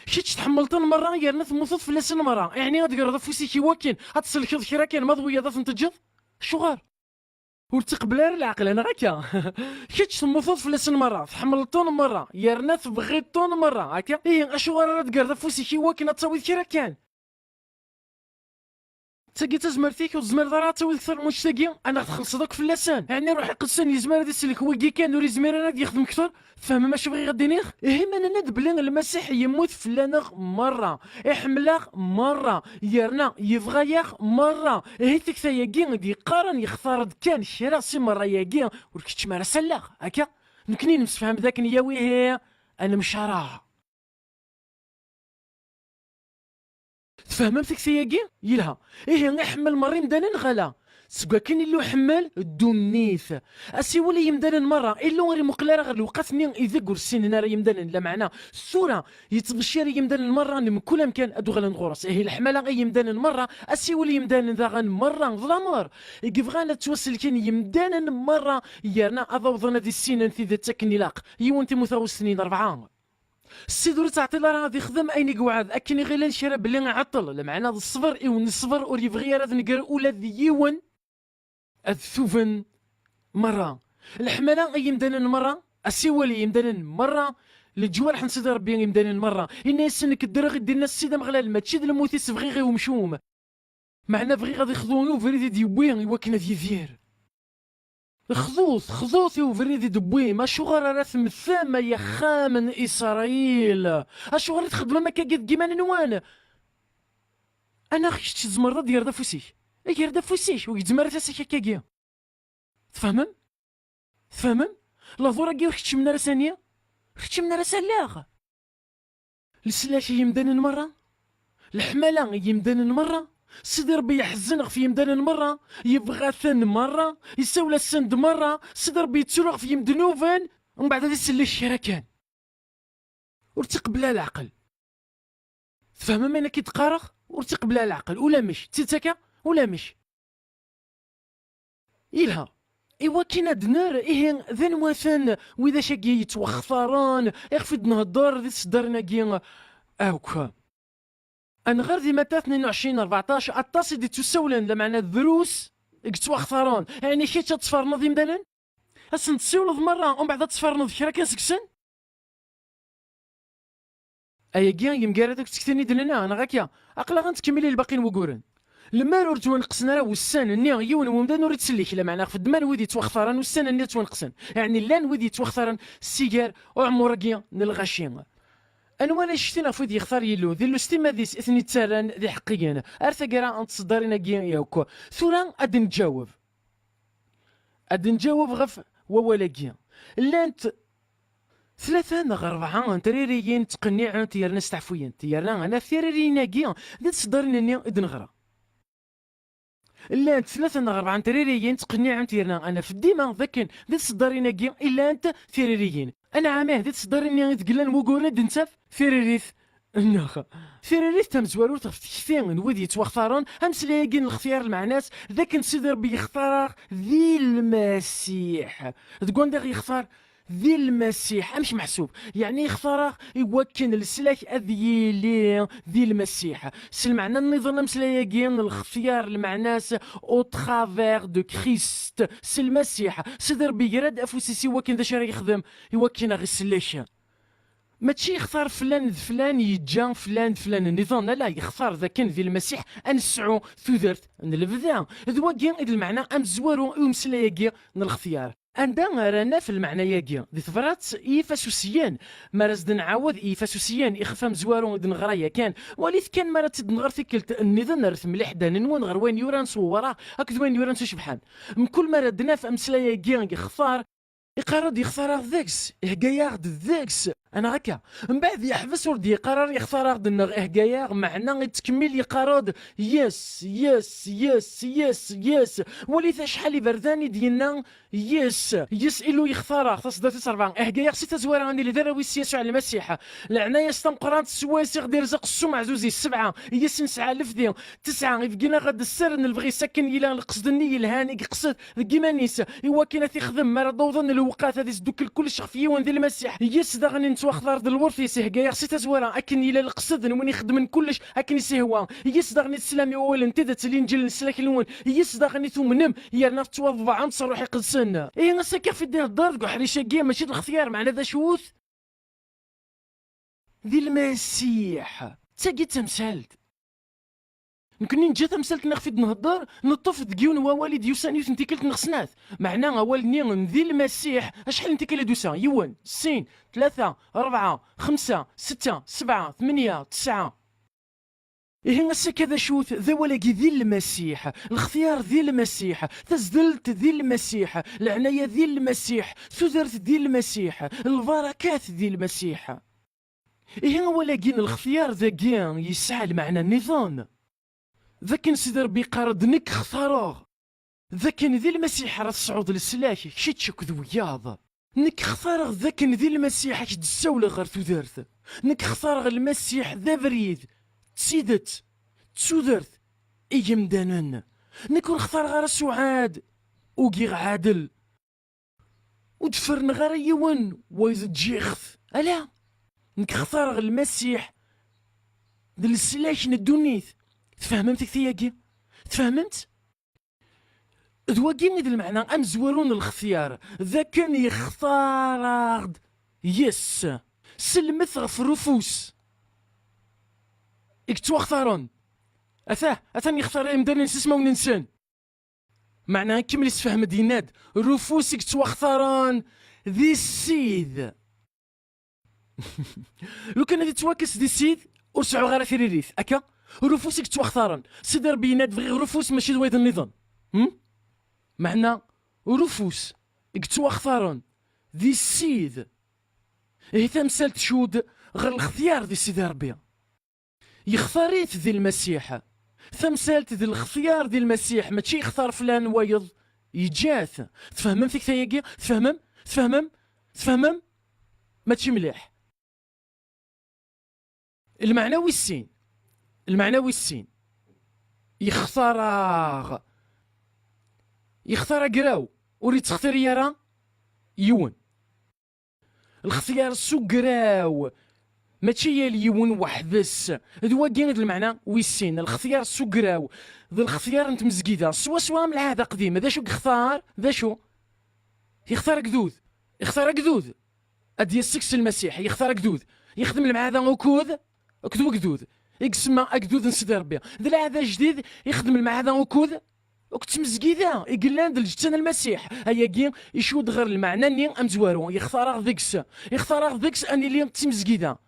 [SPEAKER 1] شيتش تحملتن مرة يرنا ثموثط في لسن مرة يعني غادي قرض فوسي كي واكين هتسلكض كي راكين مضوية ذا تنتجض شغار ورتقبل العقل انا غاكا شيتش ثموثط في لسن مرة تحملتن مرة يرنا تبغيتون مرة هكا ايه اشغار راه تقرض فوسي كي واكين هتصاوي كي راكين تاقي تزمرتيك وزمر ضرات ويكثر مشتاقي انا تخلص دوك في اللسان يعني روح يقصني زمر هذا السلك ويجي كان وري زمير انا يخدم كثر فاهم ماشي بغي غادي نيخ ما انا بلين المسيح يموت فلانغ مره يحملاغ مره يرنا يفغياغ مره تكتا ياكي غادي يقارن يختار كان شراسي مره ياكي وركتش مره سلاغ هكا نكني نمسفهم ذاك نياوي انا مش راه تفهمت كثياكي يلها نحمل مريم دانا غلا سكوا كان اللو حمال الدنيث اسي ولي يمدانا مرة اللو غير مقلارة غير الوقتني اذا قرسين نارا يمدانا لا معنى الصورة يتبشير يمدانا مرة من كل مكان ادو غالا نغورس الحمالة غي يمدانا مرة اسي ولي يمدانا ذا غان مرة ظلامر يقف غانا توصل كان يمدانا مرة يارنا اضوضنا دي السنين في ذا تكني لاق يوانتي مثاو السنين 4 السيدور تعطي لا غادي يخدم اين يقعد اكني غير نشرى بلي نعطل لمعنى الصبر ايون الصبر اور يبغي راه نقرا ولا ديون الثوفن مره الحمله يمدانا مره السيولي يمدانا مره الجوارح نسيد ربي يمدانا مره ان سنك الدرا غدير الناس السيده مغلال ما تشي الموت يسبغي غير ومشوم معنا بغي غادي يخذونو فريد ديوين يوكنا ديفير خذوث وفريدي دبوي ما شغل راه ثمثامة يا خامن اسرائيل اشغل تخدم ما كاكيد كيما نوان انا خشت زمر ديال دا فوسيك غير دا فوسيك ويتزمر تاسك كاكيا تفهمم لا ضورا كي خشت من راسانيه خشت من راسالاغ السلاش يمدان المره الحماله يمدان المره سيدي ربي يحزنغ في يمدان مرة يبغى ثن مرة يساولا السند مرة سيدي ربي يتسرغ في يمدنوفن ومن بعد هذا يسلي الشراكان ورتقبلها العقل تفهم انا كي تقارغ ورتقبلها العقل ولا مش تيتاكا ولا مش إلها إوا كاين دنار ذن وثن وإذا شاكي يتوخفران يخفض نهضر ذي صدرنا كي أوكا أنا غير ديما 22 14 أطاسي دي تسولن لمعنى الدروس يتوخفران يعني كي تتفرنا ذي مدلن أسن تسولد مرة ومن بعد تفرنا ذكرا كاسكسن أيا كيا يمكارا داك تكتني دلنا أنا غاكيا أقلا غنتكملي الباقيين وقورن لما نور توانقصنا راه والسان ني يون ومدا نور تسليك لا معنى في الدمار ويدي توخثران والسان ني توانقصن يعني لان ويدي توخثران السيجار وعموركيا نلغاشين انوا لا شتينا فويد يختار يلو ذي الاستيما ديس اثني تساران ذي حقيا ارثا كرا انت صدارينا كيا ياكو ثورا اد نجاوب غف وولاكيا لانت ثلاثة نغ أربعة تريريين تقنيعن تيرنا ستعفوين تيرنا أنا ثيرينا كيا ذي تصدرنا ني إذ نغرا إلا أنت ثلاثة نغ أربعة تريريين تقنيعن تيرنا أنا في الديما ذاكن ذي تصدرنا كيا إلا أنت ثيريين أنا عامه ذي تصدرني تقلان وقورنا دنتاف ثيريث النخا ثيريث تمزوارو تفتكثين وذي يتوخطرون همسلايقين الاختيار المعناس ذاك نسيدر بيختار ذي المسيح تقول داغ يختار ذي المسيح مش محسوب يعني يختار يوكن السلاك اذيلي ذي المسيح المعنى النظام مسلايقين الاختيار المعناس او ترافير دو كريست سي المسيح سيدر بيقراد افوسيسي وكن ذا شرا يخدم يوكن غي السلاش ماشي يختار فلان فلان يجا فلان فلان النظام لا يختار ذا كان ذي المسيح انسعو ثودرت نلبدا ذوا كين المعنى ام زوارو ومسلايقين الاختيار عندنا رانا في المعنى ياكي دي تفرات إيفاسوسيان مرز نعاود إيفاسوسيان إخفام زوارو دنغرايا كان وليث كان مرات دنغر تكلت النظام نرث مليح دانن غير وين يوران صورا هكذا وين يوران سبحان من كل مرة دنا في أمسلايا كي يختار يقرر يختار ذاكس إهكايا ذاكس انا هكا من بعد يحبس ورد يقرر يختار دنغ إهكايا معنى يتكمل يقرر يس يس يس يس يس وليث شحال برداني ديالنا يس إلو يختار خاص دات 4 إهكايا ستة زواراني اللي داراوي السياسة على المسيح العناية يستنقران السواسي غدي يرزق السمع زوزي 7 يس نسعى لفدي 9 يبقينا غاد السر نبغي سكن إلى القصد النية الهاني يقصد كيما نيس إوا كاين تيخدم مرة دوضن الوقات هذه سدوك الكل شخفية وين ذي المسيح يس داغني نتوخضر د الورث يسهكايا ستة زوارا أكن إلى القصد وين يخدم من كلش أكن يسهوا يس داغني السلامي أول انت ذات الإنجيل السلاك الون يس داغني ثمنم يرنا توضع عم تصروح يقدسن إيه نسكر في الدين الدار تقول حريشة كيا ماشي الاختيار معنا ذا شوث ذي المسيح تاقي تمثالت نكوني نجا تمثلت نغفيد نهضر نطف دقيون ووالد يوسان يوث نتيكلت نغسناث معنى أولني نذي المسيح أشحال نتيكل دوسا يوان سين 3 4 5 6 7 8 9 إيه نسا كذا شوث ذا ولاقي ذي المسيح الاختيار ذي المسيح تزدلت ذي المسيح العناية ذي المسيح سوزرت ذي المسيح البركات ذي المسيح إيه ولاقين الاختيار ذا كيان يسعى المعنى النظام ذاك سيدي ربي قارد نك اختاروه ذاك ذي المسيح راه الصعود للسلاك شي تشك ذوياض نك اختار ذاك ذي المسيح كي تساول غير تودرت نك اختار المسيح ذا بريد تسيدت تسودرت إيمدانن نكون اختار غير سعاد وكيغ عادل ودفرن غير يون ويزد جيخث ألا نك اختار المسيح ذا السلاك ندونيث تفهمت كثياكي تفهمت دواكي ذا المعنى أمزورون الاختيار ذا كان يختار يس سلمت غف رفوس اكتو اختارون أثاني يختار إمدان نسمع وننسان معنى كمل يسفهم ديناد رفوس اكتو اختارون ذي السيد لو كان هذي تواكس ذي السيد ورسعو غير في ريريث أكا رفوسك تواختارن سيدي ربي يناد فغي رفوس ماشي دويد النظام معنى رفوس تواختارن ذي السيد إيه تمثال تشود غير الاختيار ذي سيدي ربي يختاريت ذي المسيح تمثالت ذي الاختيار ذي المسيح ماشي يختار فلان ويض يجاث تفهمم فيك ثياقي تفهمم ماشي مليح المعنوي السين يختار قراو وريت تختار يرى يون الاختيار سو قراو ماشي اليون وحدس ذو كاين المعنى ويسين الاختيار سو قراو ذا الاختيار انت مزقيده سوا من العاده قديمه ذا شو يختار ذا شو يختار قدود ادي السكس المسيح يختار قدود يخدم المعاده وكود قدود يقسم قدود نسيدي ربي ذا العاده جديد يخدم المعاده وكود وكتمزقيده يقلان الجتان المسيح هيا كي يشود غير المعنى اني امزوارو يختار ذيكس اني لي تمزقيده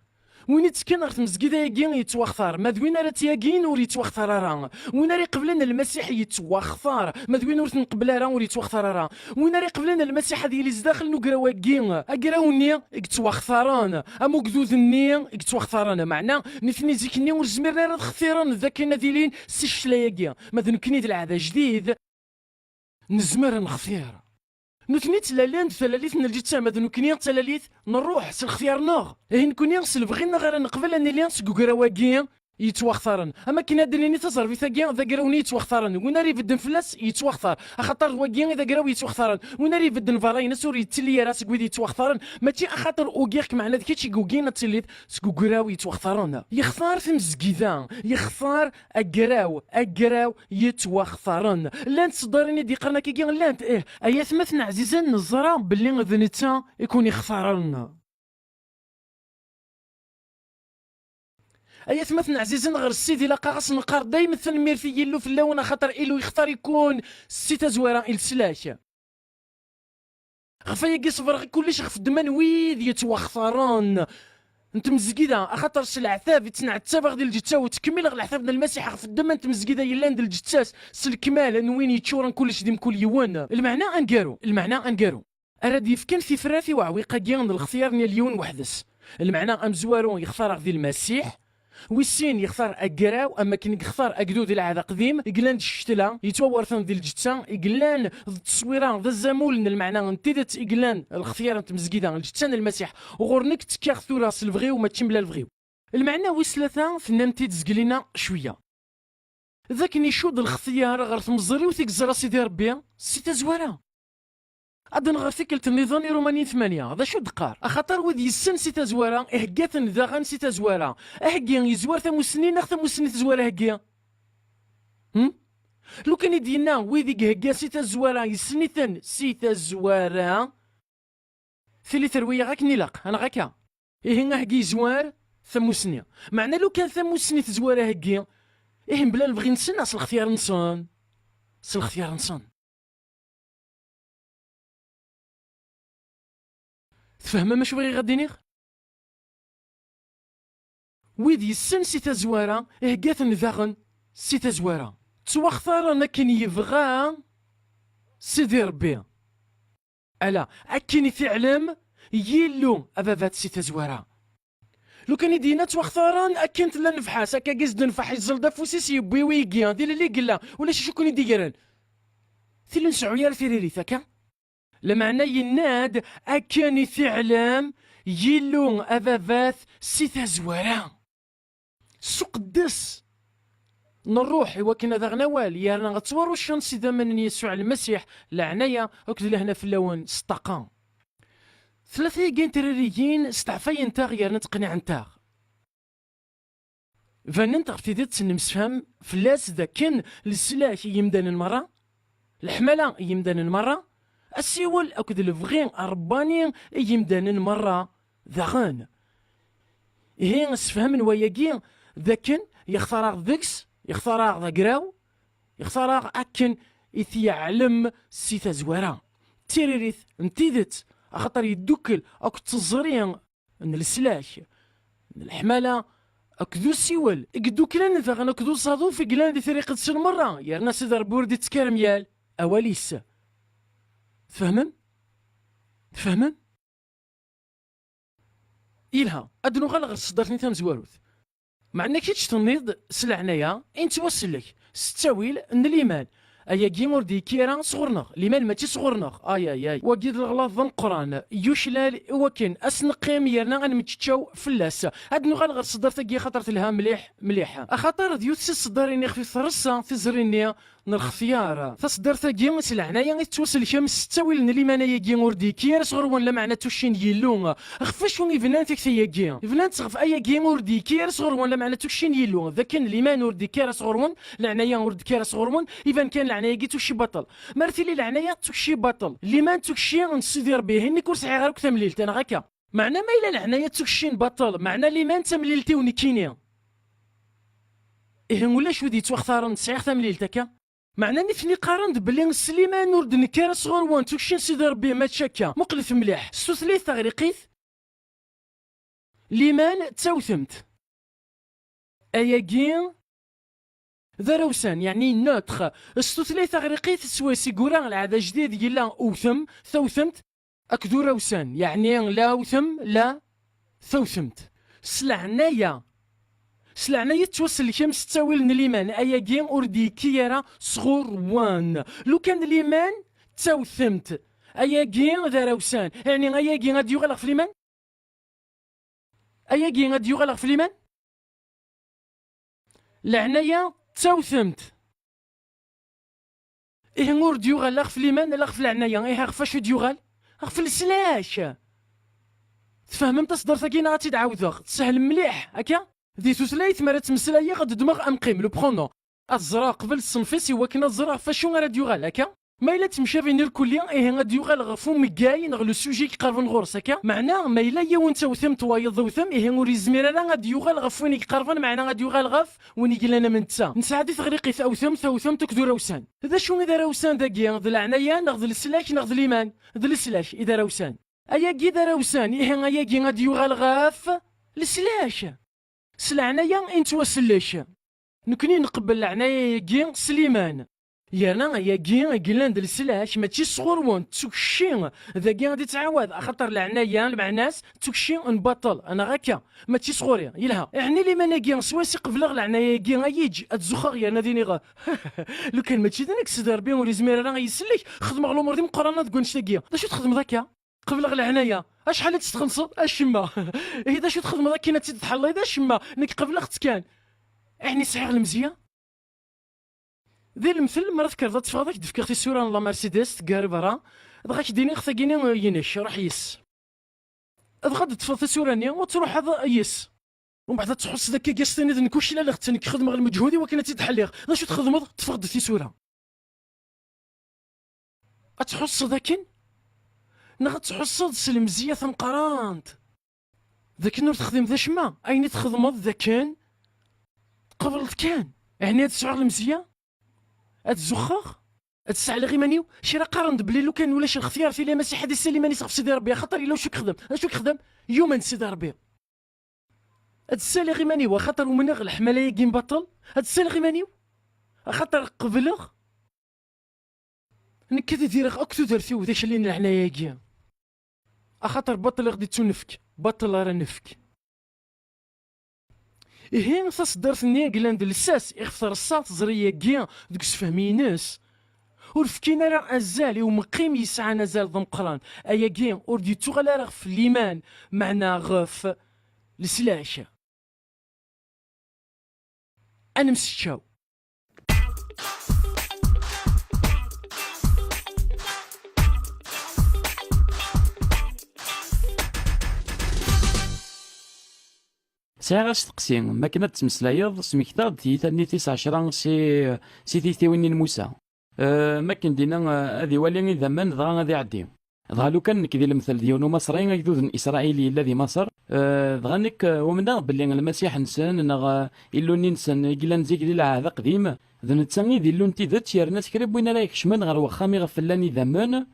[SPEAKER 1] وين يتكن غير تمزقيده ياكي يتواختار ما دوين راه تياكين ور يتواختار راه وين راه قبلنا المسيح يتواختار ما دوين ور تنقبل راه ور يتواختار راه وين راه قبلنا المسيح هذه اللي داخل نقراو كي اقراوني يتواختارون امو قدودني يتواختارون معنى نثني زيكني ور زمرنا راه تختيرون ذاك ناديلين سيشلايا ما ذنكني العاده جديد نزمر نختار نثني تلالين ثلاليث نلجيت ما ذنكني تلاليث نروح سالختيار نوغ نكوني نسل بغينا غير نقبل اني لين سكوكراواكي يتواختارن اما كي نادريني تصرفي ثاكي ذا قراوني يتواختارن وين راه يبدن فلاس يتواختار خاطر واكي اذا قراو يتواختارن وين راه يبدن فاراين سوري تلي راسك ويدي يتواختارن ماشي خاطر اوكيك معنا ذاك شي كوكينا تليت سكوكراو يتواختارن يختار في مزكيدا يختار اقراو يتواختارن لانت صدريني دي قرنا كي لانت ايات مثنى عزيزا نزرا باللي ذنتا يكون يختارن ايات مثلا عزيزا غير السيد الا قاص نقار دايما تنمير في يلو في اللون خاطر إلو يختار يكون السيتا زويره السلاك غفايا كي صبر كلش خف الدمان ويد يتواختارون انت مزكيده خاطر العذاب يتنعتاب غادي الجتا وتكمل غير العذاب المسيح خف الدم انت مزكيده يلا عند الجتاس الكمال وين يتشورن كلش ديم كل يوان المعنى انقارو اراد يفكن في فرافي وعويقه كيان الاختيار اليون وحدس المعنى امزوارو يختار غادي المسيح ويسين يختار اقراو اما كي يختار اقدود العاده قديم يقلان الشتله يتورثن ذي الجتا يقلان التصويره ذا الزمول المعنى انتدت يقلان الاختيار انت مزكيده الجتان المسيح وغورنك تكاخذو راس الفغيو ما تشمل الفغيو المعنى ويسلثا فنانتي تزقلينا شويه ذاك يشود الاختيار غير تمزري وتيكزرا سيدي ربي سيتا زواره أدن غير فكرة النظام روماني 8 هذا شو دقار أخاطر ود يسن سيتا زوارا إهجاتن ذاغن سيتا زوارا أهجي يزوار ثموسنين أخ ثموسنين تزوارا هجي لو كان يدينا ويدي هجا سيتا زوارا يسنيثن سيتا زوارا ثلي تروية غاك نيلاق أنا غاكا إيه هجي زوار ثموسنين معنى لو كان ثموسنين تزوارا هجي إيه بلا نبغي نسن أصل الاختيار نصن أصل الاختيار نصن. تفهم ماشي بغي غادي نيغ ويد يسن سي تزوارة إيه قاثن ذاغن سي تزوارة تواختار أنا كان يبغى سيدي ربي ألا أكيني تعلم يلو أبابات سي تزوارة لو كان يدينا تواختاران أكنت لا نفحاس أكا قزد نفح يزلدا فوسيس يبوي ويقيان ديال اللي قلا ولا شو كون يديران ثيل نسعو يا رثيري ثاكا لمعنى يناد أكاني تعلم يلو أبابات سي تزوارة سوق الدس نروح وكنا ذا غنوال يارنا غتصورو الشمس إذا من يسوع المسيح لعنايا وكذا لهنا في اللون استقام ثلاثة جين تريريين استعفاين تاغ يارنا تقنع نتاغ فننتغ في ذات نمسفهم فلاس ذا كان السلاح يمدان المرة الحملة يمدان المرة السيول أكد الفغين أرباني يمدان المرة ذا غان هي نسفهم وياكين ذا كان يختار ذكس يختار ذا قراو يختار أكن يعلم سي تزوارا تيريريث انتيدت أخطر يدوكل أك تزرين من السلاح من الحمالة أكدو السيول إكدوكلان ذا أكدو صادو في قلان ذي طريقة سن مرة يا ناس إذا ربوردي تكارم يال أواليس تفهمن؟ تفهمن؟ إلها أدنو غالغ صدرتني تام زواروث مع انك تشتنيض سلعنايا انت وصلك ستاويل ان الايمان ايا جيمور دي كيران صغرنا الايمان ماشي صغرنا اي وقيد الغلاط ذا القران يشلال وكن اسنقيم يرنا غنمتشاو فلاس هاد نغال غير صدرت كي خطرت لها مليح اخاطر ديوت سي صدريني في ثرسا في زريني نالخيار تصدرت كي سلعنايا توصل شمس ستاويل ان الايمان يا جيمور دي كير صغر ولا معنى توشين يلو خفاش وين فنانتك تي جي فنانت صغف اي جيمور دي كير صغر ولا معنى توشين يلو ذا كان الايمان ور دي كير صغرون لعنايا ور دي كير صغرون اذا كان لعنايا كي توشي بطل مرتي لي لعنايا توشي بطل الايمان توشي نسيدير به اني كورس غير تمليلت انا غاكا معنى ما الا لعنايا توشين بطل معنى الايمان تمليلتي ونكيني إيه ولا شو دي توختار نسيغ تمليلتك معنى نفني قارن بلي سليمان نورد نكار صغر وان توكشين سيدي ربي ما تشكا مقلف مليح ستثليث تغريقيث ليمان تاوثمت اياكين ذروسان يعني نوتخ ستثليث تغريقيث سوا سيقوران العادة جديد يلا اوثم ثوثمت اكدو روسان يعني لا اوثم لا ثوثمت سلعنايا توصل الشمس تساوي لنا الإيمان أياكي أوردي كيرا صغور وان لو كان الإيمان تاوثمت أياكي ذا روسان يعني أياكي غادي يغلق في الإيمان أياكي غادي يغلق في الإيمان لعنايا تاوثمت إيه نور ديوغال في الإيمان لا في العنايا إيه خفاش ديوغال في السلاش تفهمت تصدر ثقينا غادي تعاودوغ تسهل مليح هكا ذي ثلاث مرات مسلايا غاد دماغ امقيم لو برونون الزرا قبل الصنفيس هو كنا الزرا فاشو غادي يغال هكا ما الا تمشى بين الكليه ايه غادي يغال غفو مكاين غ لو سوجي كيقرب الغرس هكا معناه ما الا يا وانت وثمت وايض وثم ايه وري زمير راه غادي يغال غف وين يقربن معنا غادي يغال غف وين يقول لنا من تسا نساعدي تغريقي ثوثم تكدو روسان هذا شو اذا روسان داكيا ذ العنايا ناخذ السلاك ناخذ الايمان ذ السلاش اذا روسان ايا كي اذا روسان ايه ايا كي غادي يغال غاف السلاش سلعنايا انت وسلش نكوني نقبل العنايا كي سليمان يانا يا كي قلنا السلاش ماشي صغور وان تسكشي ذا كي غادي تعاود خاطر العنايا المعناس تسكشي نبطل انا غاكا ماشي صغوري يلها يعني لي مناكي سواسي قبل العنايا كي غايج اتزخر يا ناديني غا لو كان ماشي داك سدار بين ولي زمير راه يسلك خدم الامور دي مقارنه تقول نشتاقيه دا شو تخدم ذاك قبل العناية اشحال تتخلص اشما اذا شو تخدم ذاك كي تتحلى اذا شما نك قبل اخت كان يعني صحيح المزيه ذي المثل مرات كرضات تفاضك دفكرتي السوره لا مرسيدس تقارب برا دغاك ديني خصك ينش راح يس غاد تفضل السورانيا وتروح هذا يس ومن بعد تحس ذاك كاستني ذنك واش لا خصني خدم غير مجهودي وكانت تتحليغ لا شو تخدم تفقد في سوره اتحس ذاك نغد تحصد سلمزية ثمقرانت ذاك نور تخدم ذا شما أين تخدم ذا كان قبل كان يعني هاد الشعور المزيه هاد الزخاخ هاد الساعه اللي غيمانيو شي راه قارن بلي لو كان ولا شي اختيار في المسيح هادي السليمه نسخ في سيدي ربي خاطر الا واش يخدم اش يخدم يوما سيدي ربي هاد الساعه اللي غيمانيو خاطر ومنغ الحماله يجي مبطل هاد الساعه اللي غيمانيو خاطر قبلغ نكد دير اكتو درتي داكشي اللي نعنايا كيا خاطر بطل غادي تنفك بطل راه نفك إيه تصدرت نيا قلاند لساس يخفر الصات زرية كيا دوك سفهميناس ورفكينا راه ازالي ومقيم يسعى نزال ضمقران ايا كيا وردي تغلا راه في الايمان معنا غف السلاشة انا مسشاو
[SPEAKER 9] ساعة غاش تقسي ما كنا تمسلايض سمكتا تيثاني 19 سي تيثيوين موسى ما كن دينا هذي ولي زمان ضغا غادي يعدي ضغا لو كان كذي المثل ديالو مصري يذوذ اسرائيلي الذي مصر ضغا نك ومن بلي المسيح نسان نغ إلو ننسان إلا نزيك ديال العهد قديم ذا نتساني ديالو نتي ذات يرنا تكرب وين راه يكشمن غير وخامي غفلاني زمان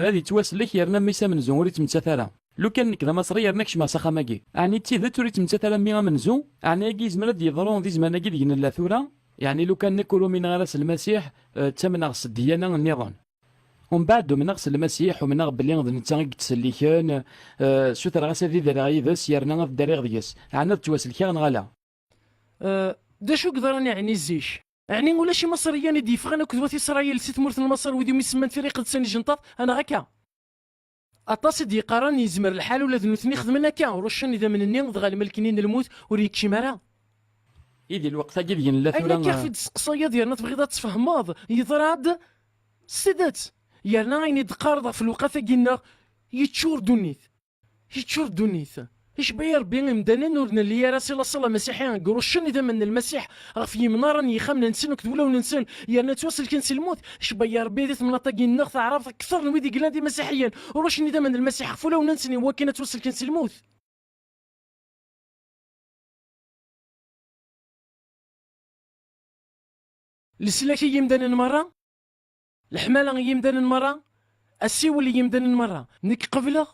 [SPEAKER 9] هذه تواسلك يرنا ميسا من زوري تمتثلا لو كان كذا مصري يرناكش مع سخاماكي يعني تي توريت متثلا ميغا منزو يعني كي زمرد يضرون ذي زماناكي ديال اللاثوره يعني لو كان نكولو من غرس المسيح تمن غس الديانه النظام ومن بعد من غس المسيح ومن غ بلي غد نتا تسلي كان سوتر غاس هذي دراي ذس يرنا غف الدريغ ديس يعني تواسل كان غالا
[SPEAKER 1] دا شو قدران يعني الزيش يعني ولا شي مصريان يدي فغانا كذوات اسرائيل سيت مورث مصر ودي يسمى في ريق ساني جنطاط انا غاكا اطاس دي قران يزمر الحال ولا ذنوثني خدمنا كاع ورشن اذا من النين ضغال الملكنين الموت وريكشي مرا
[SPEAKER 9] يدي الوقت ديال اللاثوره
[SPEAKER 1] انا كيف السقسايه ديالنا تبغي تفهماض يضراد سدات يرنا عيني دقارضه في الوقفه كينا يتشور دونيث ايش بيا ربي مدانا نورنا اللي راسي لا صلاه مسيحيين قروشن اذا من المسيح غف يمنارا يخمنا نسن كدولا وننسن يرنا توصل كنسي الموت ايش بيا ربي ذات مناطقين نغ تعرف اكثر من ويدي قلادي مسيحيين وروش اذا من المسيح فولا وننسني وكنا توصل كنسي الموت السلاكي يمدان المرة الحمالة يمدان المرة السيول يمدان المرة نك قبله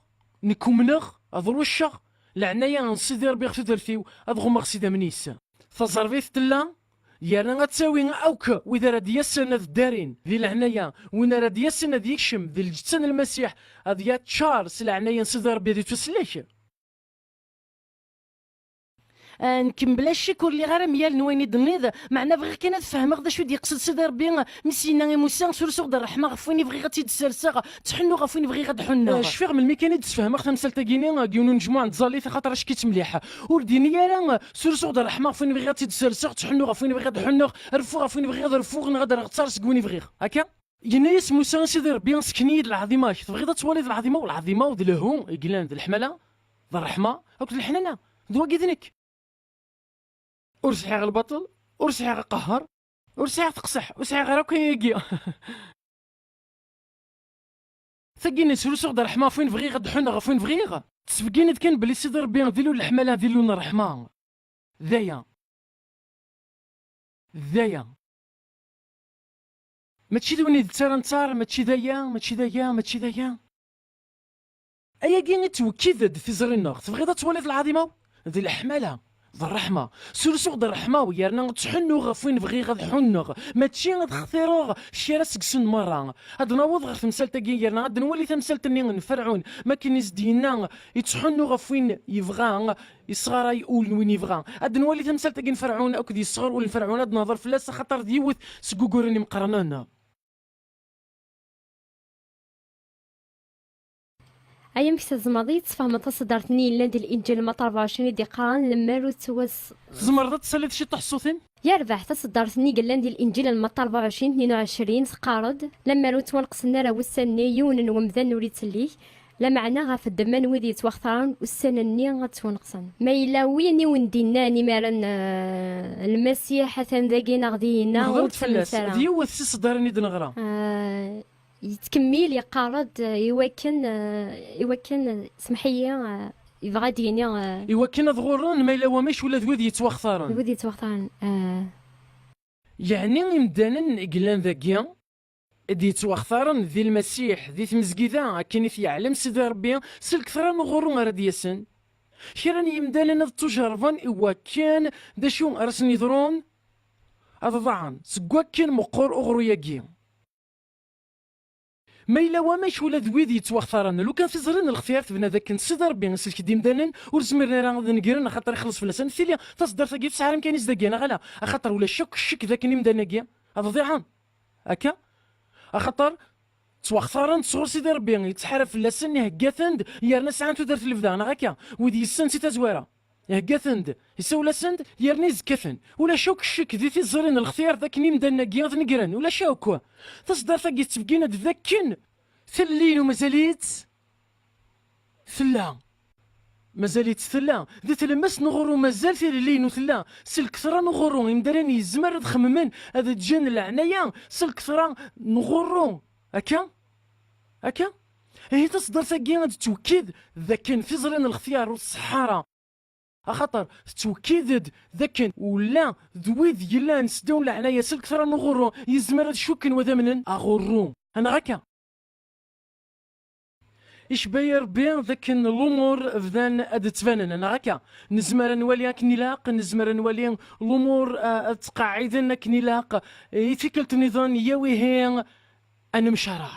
[SPEAKER 1] نك منغ اضروشغ العناية نصيدي ربي غتو درتيو أضغو مغسيدا منيس فزربيث تلا يانا غتساوي أوك وإذا راد يسن ذي الدارين ذي العناية وإن راد يسن ذي يكشم ذي الجتسن المسيح هذ يا تشارس العناية نصيدي ربي ذي توسلاك
[SPEAKER 10] نكمل الشكر اللي غير ميال نويني دنيض معنا بغي كان تفهم غدا شو يقصد سيدي ربي مسينا موسى سورسو د الرحمه غفويني بغي غتي تسرسا تحنو غفويني بغي غتحنو
[SPEAKER 1] شفيغ من الميكانيك تفهم خمسه سالتاكيني كيونو نجموع نتزالي خاطر اش كيت مليحه ورديني راه سورسو د الرحمه غفويني بغي غتي تسرسا تحنو غفويني بغي غتحنو رفو غفويني بغي غترفو غادي غتسرس كوني بغي هكا ينايس موسى سيدي ربي سكنيد العظيمه تبغي توالي العظيمه والعظيمه ودلهو يقلان الحمله ذا الرحمه هاك الحنانه دوا كيدنك ورسحي غير البطل ورسحي غير قهر ورسحي تقصح ورسحي غير كيجي ثقيني سلوسو غدا الرحمه فين بغي غدحونا غا فين بغي غا تسبقيني كان بلي سيدي ربي غديرو الحماله ديرو لنا الرحمه ذايا ماشي دوني تسار نتار ماشي ذايا ايا كي توكيد في زرينا تبغي توالد العظيمه ذي الحماله ذا الرحمه سلسو غدا الرحمه ويرنا تحنو غفوين بغي غدحنو ماشي غتخثيرو شي راسك سن مره هاد نوض غير تمثال تاكي يرنا غاد نولي تمثال تاني نفرعون ما كاين يزدينا يتحنو غفوين يبغى يصغر يقول وين يبغى هاد نولي تمثال تاكي نفرعون اكد يصغر ولا نفرعون هاد نهضر فلاس خاطر ديوث سكوكورني مقرنانا
[SPEAKER 5] أيام في الزماضي تفهم تصدرتني لند الإنجيل ما 24 دي قران لما روتوس
[SPEAKER 1] زمرضت تسالي شي تحصوثين
[SPEAKER 5] يربح تصدرتني قال لند الإنجيل الما 24 22 سقارد لما روت ونقصنا راه وسني يون ومذن وريت ليه لا معنى غاف الدمان وذي توختران والسنني غتونقصن ما إلا ويني ونديناني مارن المسيح حسن ذاكينا غدينا
[SPEAKER 1] وتفلس ديوث صدرني دنغرا
[SPEAKER 5] يتكمل يقارد يوكن سمحية يبغى ديني
[SPEAKER 1] يوكن ظغورن ما إلا وماش ولا ذوذ يتوخترن يعني يمدانا قلان ذاكيا دي توختارن ذي المسيح ذي تمزقيدا كان يعلم سيدي ربي سلك ثرا نغورو غير دياسن كيران يمدانا تجربان إوا كان دا شو أرسن يدرون هذا ضعن سقوا كان مقور أغرو ياكي ما إلا وماش ولا ذويد يتوختارن لو كان في زرين الاختيار تبنا ذاك سيدي ربي نسلك ديم دانن ورزمرنا راه غادي نقرن خاطر يخلص في لسان ثيليا تصدر ثقيل في سعرم كان يزدقينا غلا خاطر ولا شك ذاك نمدانا كيا هذا ضيعان هكا خاطر توختارن تصور سيدي ربي يتحرف لسان هكاثند يرنا ساعات درت الفدان هكا ودي السن سي تزويره هكاثند يسوي لسند يرني زكثن ولا شك ذي في زرين الاختيار ذاك نمدانا كيا نقرن ولا شوك تصدر ثقيل تبقينا ذاكن ثلين ومازاليت ثلا مازاليت ثلا ذي تلمس نغورو مازال ثلين وثلا سلكثرا نغورو يمدراني يزمر تخممن هذا تجان العناية سلكثرا نغورو هكا هي تصدر ثقيل توكيد ذاك في زرين الاختيار والصحارى خاطر توكيد ذاك ولا ذويذ يلا نسداو العناية سلكثرا نغورو يزمر شوكن وذا اغورو انا هكا إيش باير بين ذاك الأمور فذان أدتفانن أنا هكا نزمر نولي كنيلاق نزمر نولي الأمور تقاعدن كنيلاق يتكلت نظام ياويهين أنا مشارع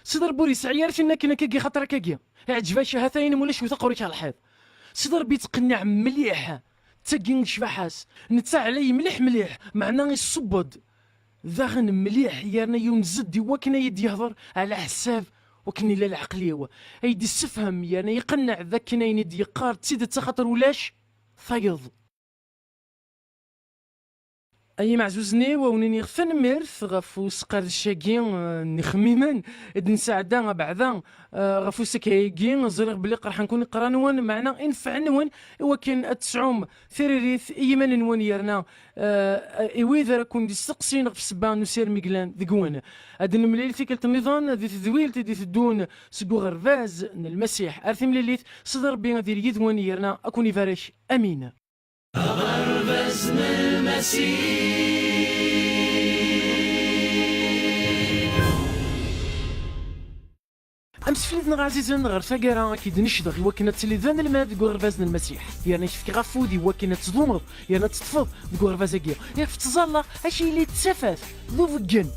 [SPEAKER 1] صدر بوري سعيار فينا كنا كاكي خاطر كاكي عجباش هاتين مولا شويه تقوريك على الحيط صدر بيتقنع مليح تاكين شبحاس نتا علي مليح معناه يصبد ذاغن مليح يارنا يوم زد وكنا يدي يهضر على حساب وكني لا العقلية ايدي السفهم يعني يقنع ذاك كناين يدي يقار تسيد تخاطر ولاش فيض اي معزوزني ونيني غفن ميرث غفو سقار الشاقين نخميما اد نساعدا بعدا غفو سكايقين زريغ بلي راح نكون قرانوان معنا انفع نوان وكان اتسعوم ثريريث ايمان نوان يرنا ايويذا راكون دي السقسين غف سبان نسير ميقلان ذقوان ادن مليل ثيكلت النظام ذي تذويلت ذي تدون سقو غرفاز المسيح ارثي مليليث صدر بين ذي اليدوان يرنا اكوني فارش امين غرفاز المسيح امس فليتنا عزيزا غير ثقيرة كيد نشدغ يوكنا تليفان الماء ديكو غرفازنا المسيح يعني شفكي غفودي يوكنا تظلمض يعني تتفض ديكو غرفازا كيا ياك في تزالة اشي اللي تسافث ذو فقن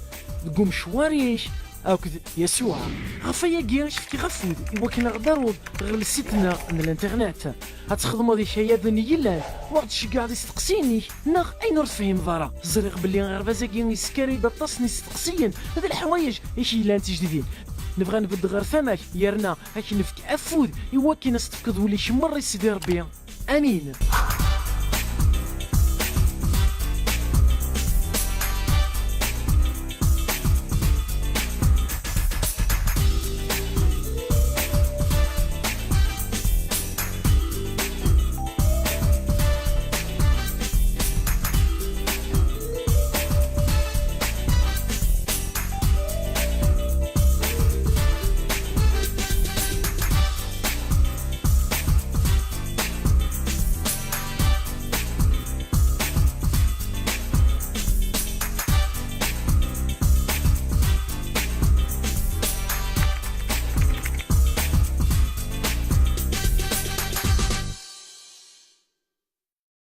[SPEAKER 1] ديكو مشواريش او كذا يسوع غفايا كيا شفكي غفود يوكنا غدارود غير السيتنا من الانترنت هتخدمو دي شي ذني يلا وقت شي قاعد يستقسيني ناغ اين نفهم ضرا زريغ بلي غرفازا كيا يسكري بطاسني يستقسين هذا الحوايج ايش الا انت جديدين نبغى نبد غير فماك يرنا هاك نفك افود يوكي نستفقد ولي شمر سيدي ربي امين